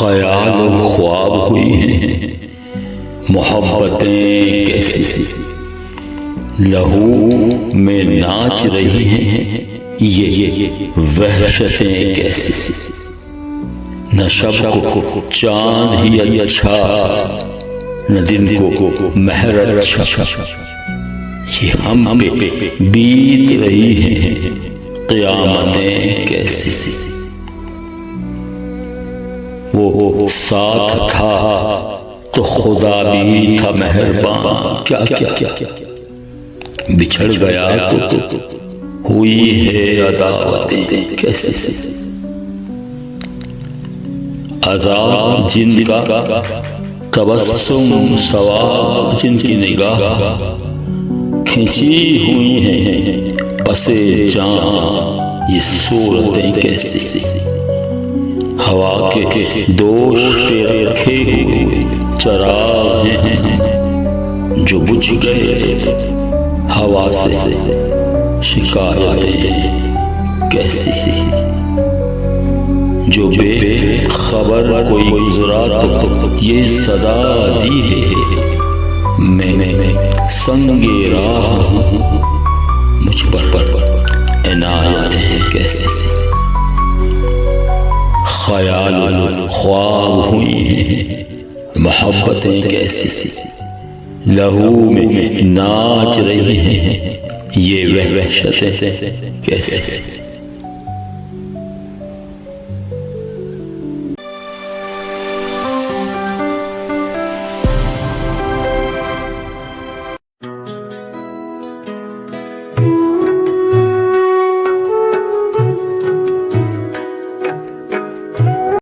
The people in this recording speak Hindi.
ख्याल और ख्वाब हुई हैं, मोहब्बतें कैसी लहू में नाच रही हैं, ये वहशतें कैसी। न शब को चांद ही अच्छा, न दिन को महर अच्छा, ये हम पे बीत रही हैं क़यामतें कैसी। वो साथ था तो खुदा भी था मेहरबान, क्या क्या क्या बिछड़ गया तो हुई है अदावतें कैसे। अज़ाब जिनका तबस्सुम सवाब जिनकी निगाह, खिंची हुई हैं पसे जान ये सूरतें कैसी। हवा के दोष पे रखे हुए चराग हैं जो बुझ गए, हवा से शिकायतें कैसी। जो बेखबर कोई गुजरा तो ये सदा दी है, मैंने संगे राह हूँ, मुझ पर इनायतें कैसी। ख्याल ख्वाब हुई हैं, मोहब्बतें कैसी लहू में नाच रही हैं, ये वहशतें कैसी।